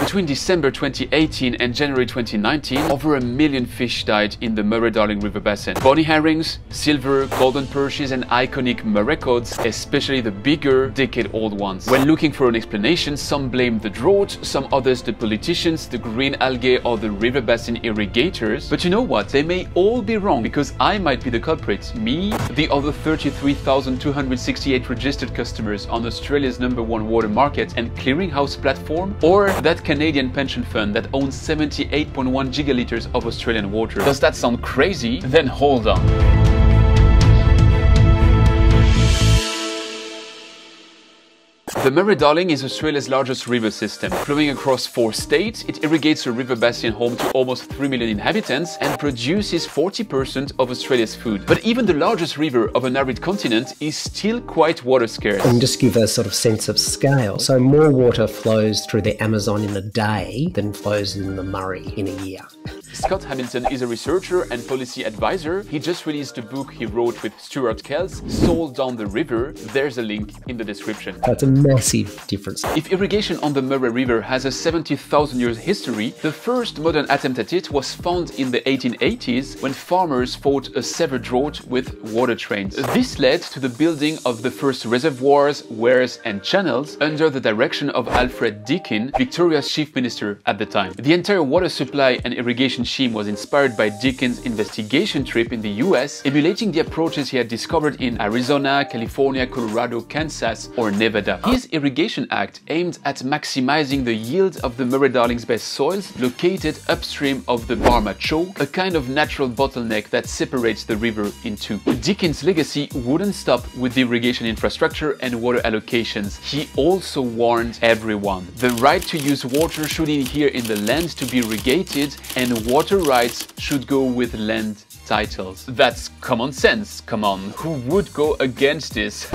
Between December 2018 and January 2019, over 1 million fish died in the Murray-Darling River basin. Bonnie herrings, silver, golden perches and iconic Murray cods, especially the bigger, decade-old ones. When looking for an explanation, some blame the drought, some others the politicians, the green algae or the river basin irrigators. But you know what? They may all be wrong, because I might be the culprit. Me, the other 33,268 registered customers on Australia's #1 water market and clearinghouse platform, or that Canadian pension fund that owns 78.1 gigalitres of Australian water. Does that sound crazy? Then hold on. The Murray-Darling is Australia's largest river system. Flowing across 4 states, it irrigates a river basin home to almost 3 million inhabitants and produces 40% of Australia's food. But even the largest river of an arid continent is still quite water scarce. And just give a sort of sense of scale. So more water flows through the Amazon in a day than flows in the Murray in a year. Scott Hamilton is a researcher and policy advisor. He just released a book he wrote with Stuart Kells, Sold Down the River. There's a link in the description. That's a massive difference. If irrigation on the Murray River has a 70,000 years history, the first modern attempt at it was found in the 1880s when farmers fought a severe drought with water trains. This led to the building of the first reservoirs, weirs and channels under the direction of Alfred Deakin, Victoria's chief minister at the time. The entire water supply and irrigation scheme was inspired by Deakin's investigation trip in the US, emulating the approaches he had discovered in Arizona, California, Colorado, Kansas or Nevada. His Irrigation Act aimed at maximizing the yield of the Murray-Darling's best soils located upstream of the Barma Choke, a kind of natural bottleneck that separates the river in two. Deakin's legacy wouldn't stop with the irrigation infrastructure and water allocations. He also warned everyone. The right to use water should adhere in the land to be irrigated, and water rights should go with land titles. That's common sense. Come on, who would go against this?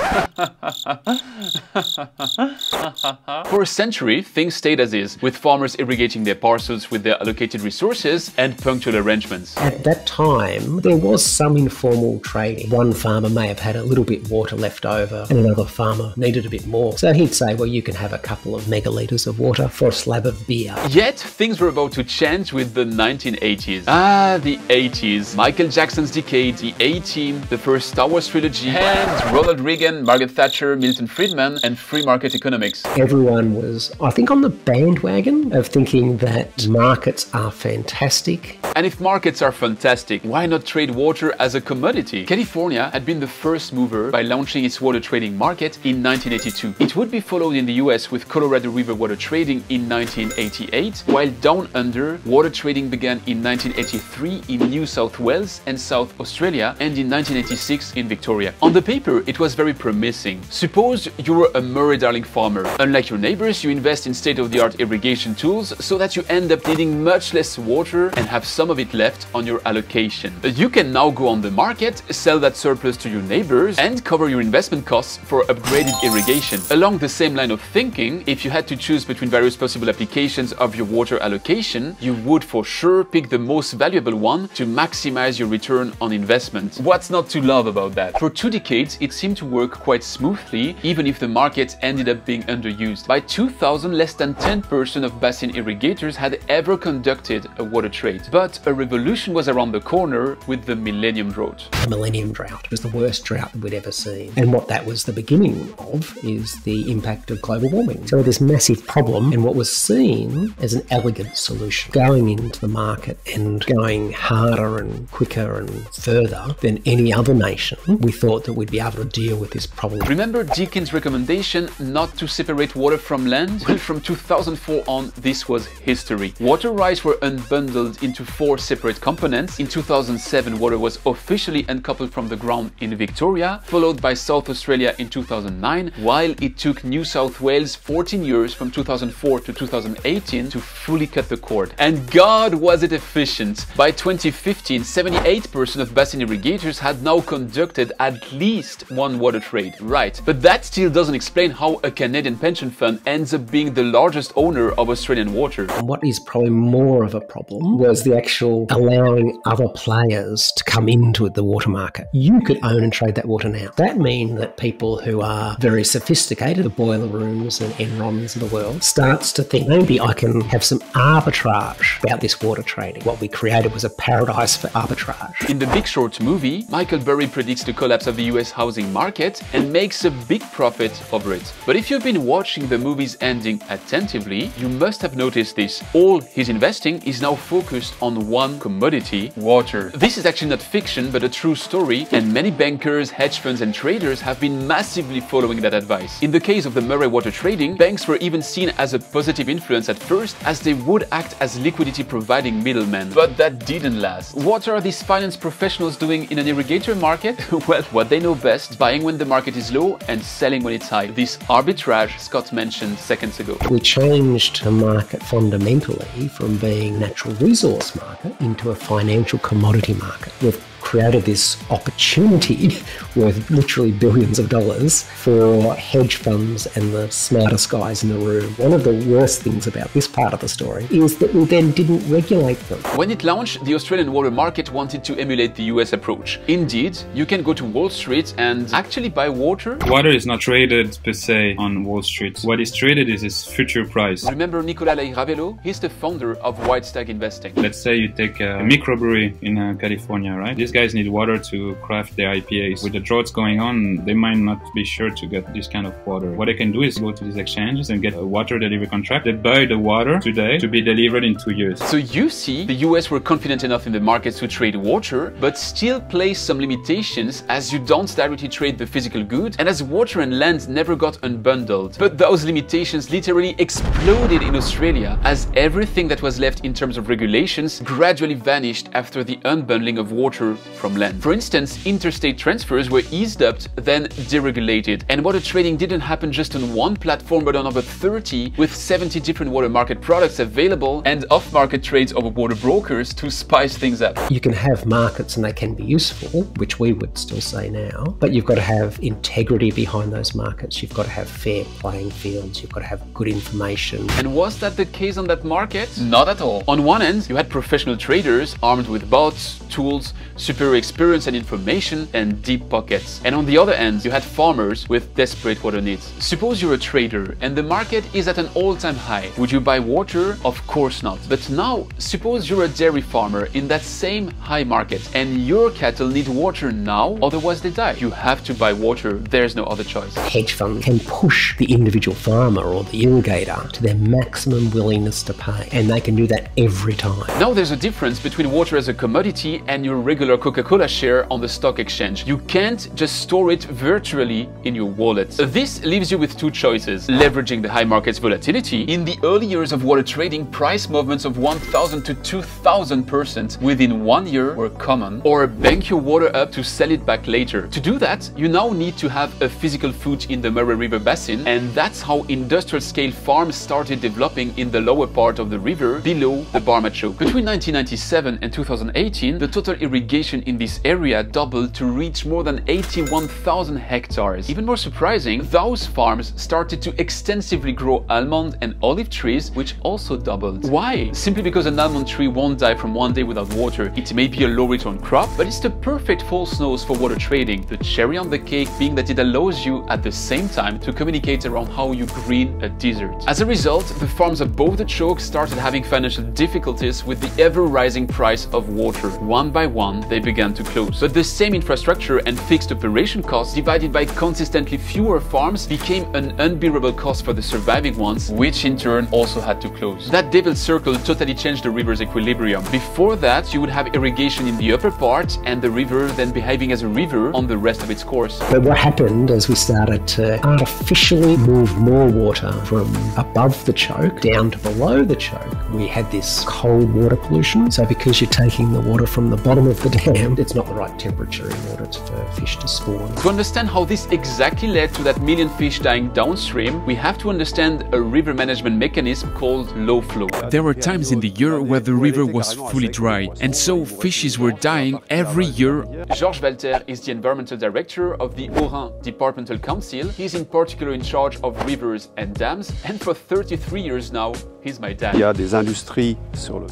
For a century, things stayed as is, with farmers irrigating their parcels with their allocated resources and punctual arrangements. At that time, there was some informal trading. One farmer may have had a little bit water left over and another farmer needed a bit more. So he'd say, well, you can have a couple of megalitres of water for a slab of beer. Yet, things were about to change with the 1980s. Ah, the 80s. Michael Jackson's decade, the A-Team, the first Star Wars trilogy, and Ronald Reagan, Margaret Thatcher, Milton Friedman, and free market economics. Everyone was, I think, on the bandwagon of thinking that markets are fantastic. And if markets are fantastic, why not trade water as a commodity? California had been the first mover by launching its water trading market in 1982. It would be followed in the US with Colorado River water trading in 1988, while down under, water trading began in 1983 in New South Wales and South Australia, and in 1986 in Victoria. On the paper, it was very promising. Suppose you were a Murray-Darling farmer. Unlike your neighbors, you invest in state-of-the-art irrigation tools so that you end up needing much less water and have some of it left on your allocation. You can now go on the market, sell that surplus to your neighbors, and cover your investment costs for upgraded irrigation. Along the same line of thinking, if you had to choose between various possible applications of your water allocation, you would for sure pick the most valuable one to maximize your return on investment. What's not to love about that? For 2 decades, it seemed to work quite smoothly, even if the market ended up being underused. By 2000, less than 10% of basin irrigators had ever conducted a water trade. But a revolution was around the corner with the Millennium Drought. The Millennium Drought was the worst drought that we'd ever seen. And what that was the beginning of is the impact of global warming. So this massive problem, and what was seen as an elegant solution, going into the market and going harder and quicker and further than any other nation, we thought that we'd be able to deal with this problem. Remember Deakin's recommendation not to separate water from land? Well, from 2004 on, this was history. Water rights were unbundled into 4 separate components. In 2007, water was officially uncoupled from the ground in Victoria, followed by South Australia in 2009, while it took New South Wales 14 years from 2004 to 2018 to fully cut the cord. And God, was it efficient! By 2015, 78% 98% of basin irrigators had now conducted at least one water trade. Right, but that still doesn't explain how a Canadian pension fund ends up being the largest owner of Australian water. And what is probably more of a problem was the actual allowing other players to come into the water market. You could own and trade that water now. That means that people who are very sophisticated, the boiler rooms and Enrons of the world, starts to think maybe I can have some arbitrage about this water trading. What we created was a paradise for arbitrage. In the Big Short movie, Michael Burry predicts the collapse of the US housing market and makes a big profit over it. But if you've been watching the movie's ending attentively, you must have noticed this. All his investing is now focused on one commodity, water. This is actually not fiction, but a true story, and many bankers, hedge funds and traders have been massively following that advice. In the case of the Murray water trading, banks were even seen as a positive influence at first, as they would act as liquidity providing middlemen. But that didn't last. What are these finance professionals doing in an irrigator market? Well, what they know best, buying when the market is low and selling when it's high. This arbitrage Scott mentioned seconds ago. We changed the market fundamentally from being a natural resource market into a financial commodity market. We've created this opportunity worth literally billions of dollars for hedge funds and the smartest guys in the room. One of the worst things about this part of the story is that we then didn't regulate them. When it launched, the Australian water market wanted to emulate the US approach. Indeed, you can go to Wall Street and actually buy water. Water is not traded per se on Wall Street. What is traded is its future price. Remember Nicolas Ravello? He's the founder of White Stag Investing. Let's say you take a microbrewery in California, right? These guys need water to craft their IPAs. With the droughts going on, they might not be sure to get this kind of water. What they can do is go to these exchanges and get a water delivery contract. They buy the water today to be delivered in 2 years. So you see, the US were confident enough in the markets to trade water, but still place some limitations as you don't directly trade the physical good and as water and land never got unbundled. But those limitations literally exploded in Australia as everything that was left in terms of regulations gradually vanished after the unbundling of water from land. For instance, interstate transfers were eased up, then deregulated. And water trading didn't happen just on one platform, but on over 30, with 70 different water market products available and off-market trades over water brokers to spice things up. You can have markets and they can be useful, which we would still say now, but you've got to have integrity behind those markets. You've got to have fair playing fields. You've got to have good information. And was that the case on that market? Not at all. On one end, you had professional traders armed with bots, tools, superior experience and information, and deep pockets. And on the other end, you had farmers with desperate water needs. Suppose you're a trader and the market is at an all-time high. Would you buy water? Of course not. But now, suppose you're a dairy farmer in that same high market and your cattle need water now, otherwise they die. You have to buy water. There's no other choice. Hedge fund can push the individual farmer or the irrigator to their maximum willingness to pay, and they can do that every time. Now there's a difference between water as a commodity and your regular Coca-Cola share on the stock exchange. You can't just store it virtually in your wallet. This leaves you with two choices: leveraging the high market's volatility. In the early years of water trading, price movements of 1,000 to 2,000% within 1 year were common, or bank your water up to sell it back later. To do that, you now need to have a physical foot in the Murray River Basin, and that's how industrial scale farms started developing in the lower part of the river below the Barma Choke. Between 1997 and 2018, the total irrigation in this area doubled to reach more than 81,000 hectares. Even more surprising, those farms started to extensively grow almond and olive trees, which also doubled. Why? Simply because an almond tree won't die from one day without water. It may be a low return crop, but it's the perfect false nose for water trading. The cherry on the cake being that it allows you at the same time to communicate around how you green a desert. As a result, the farms above the choke started having financial difficulties with the ever-rising price of water. One by one, they began to close. But the same infrastructure and fixed operation costs divided by consistently fewer farms became an unbearable cost for the surviving ones, which in turn also had to close. That devil's circle totally changed the river's equilibrium. Before that, you would have irrigation in the upper part and the river then behaving as a river on the rest of its course. But what happened as we started to artificially move more water from above the choke down to below the choke, we had this cold water pollution. So because you're taking the water from the bottom of the can. It's not the right temperature in order for fish to spawn. To understand how this exactly led to that million fish dying downstream, we have to understand a river management mechanism called low flow. There were times in the year where the river was fully dry, and so fishes were dying every year. Georges Walter is the environmental director of the Haut-Rhin Departmental Council. He's in particular in charge of rivers and dams, and for 33 years now, he's my dad.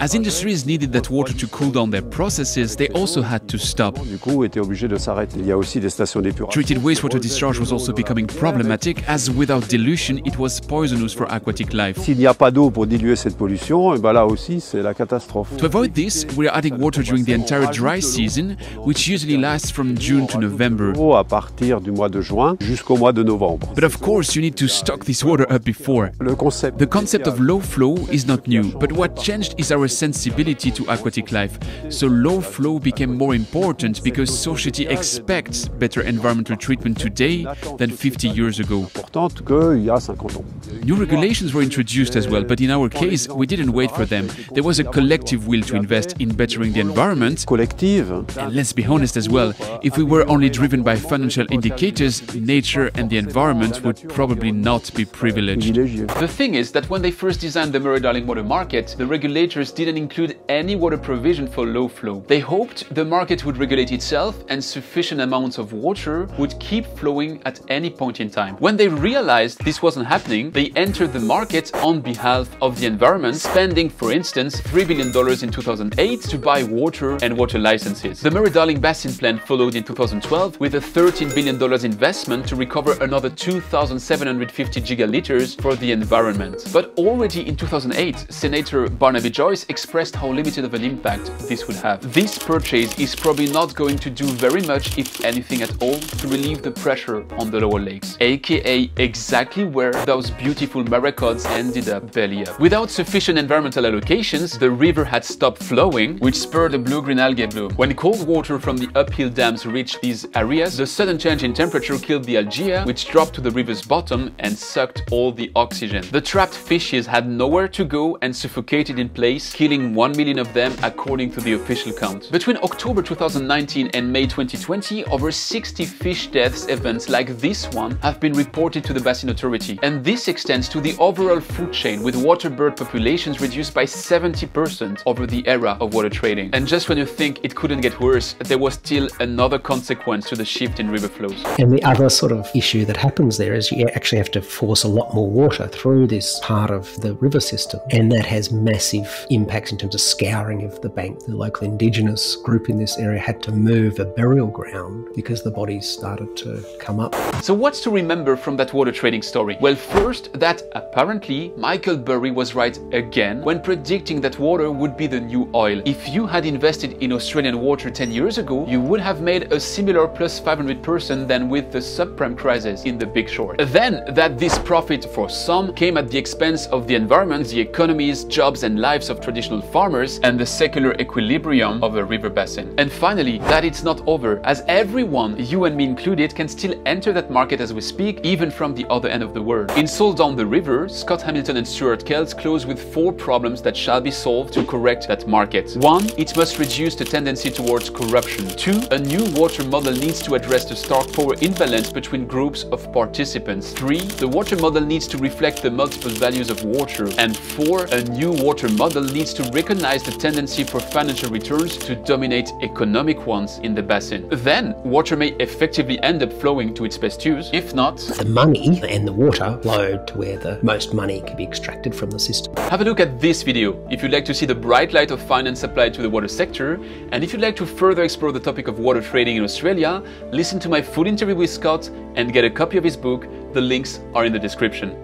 As industries needed that water to cool down their processes, they also had to stop. Treated wastewater discharge was also becoming problematic, as without dilution, it was poisonous for aquatic life. To avoid this, we are adding water during the entire dry season, which usually lasts from June to November. But of course, you need to stock this water up before. The concept of low flow is not new, but what changed is our sensibility to aquatic life. So low flow became more important because society expects better environmental treatment today than 50 years ago. New regulations were introduced as well, but in our case, we didn't wait for them. There was a collective will to invest in bettering the environment. And let's be honest as well, if we were only driven by financial indicators, nature and the environment would probably not be privileged. The thing is that when they first designed the Murray-Darling water market, the regulators didn't include any water provision for low flow. They hoped the market would regulate itself and sufficient amounts of water would keep flowing at any point in time. When they realized this wasn't happening, they entered the market on behalf of the environment, spending, for instance, $3 billion in 2008 to buy water and water licenses. The Murray-Darling Basin plan followed in 2012 with a $13 billion investment to recover another 2,750 gigaliters for the environment. But already in 2008, Senator Barnaby Joyce expressed how limited of an impact this would have. This purchase is probably not going to do very much, if anything at all, to relieve the pressure on the lower lakes, aka exactly where those beautiful maracos ended up belly up. Without sufficient environmental allocations, the river had stopped flowing, which spurred a blue-green algae bloom. When cold water from the uphill dams reached these areas, the sudden change in temperature killed the algae, which dropped to the river's bottom and sucked all the oxygen. The trapped fishes had nowhere to go and suffocated in place, killing 1 million of them according to the official count. Between October 2019 and May 2020, over 60 fish deaths events like this one have been reported to the Basin Authority, and this extends to the overall food chain, with water bird populations reduced by 70% over the era of water trading. And just when you think it couldn't get worse, there was still another consequence to the shift in river flows. And the other sort of issue that happens there is you actually have to force a lot more water through this part of the river system, and that has massive impacts in terms of scouring of the bank. The local indigenous group in this area had to move a burial ground because the bodies started to come up. So what's to remember from that water trading story? Well, first, that apparently Michael Burry was right again when predicting that water would be the new oil. If you had invested in Australian water 10 years ago, you would have made a similar plus 500% than with the subprime crisis in the Big Short. Then, that this profit for some came at the expense of the environment, the economies, jobs and lives of traditional farmers, and the secular equilibrium of a river basin. And finally, that it's not over, as everyone, you and me included, can still enter that market as we speak, even from the other end of the world. In Soul Down the River, Scott Hamilton and Stuart Kells close with 4 problems that shall be solved to correct that market. 1. It must reduce the tendency towards corruption. 2. A new water model needs to address the stark power imbalance between groups of participants. 3. The water model needs to reflect the multiple values of water. And 4. A new water model needs to recognize the tendency for financial returns to dominate economic ones in the basin. Then, water may effectively end up flowing to its best use. If not, the money and the water flow to where the most money can be extracted from the system. Have a look at this video if you'd like to see the bright light of finance applied to the water sector, and if you'd like to further explore the topic of water trading in Australia, listen to my full interview with Scott and get a copy of his book. The links are in the description.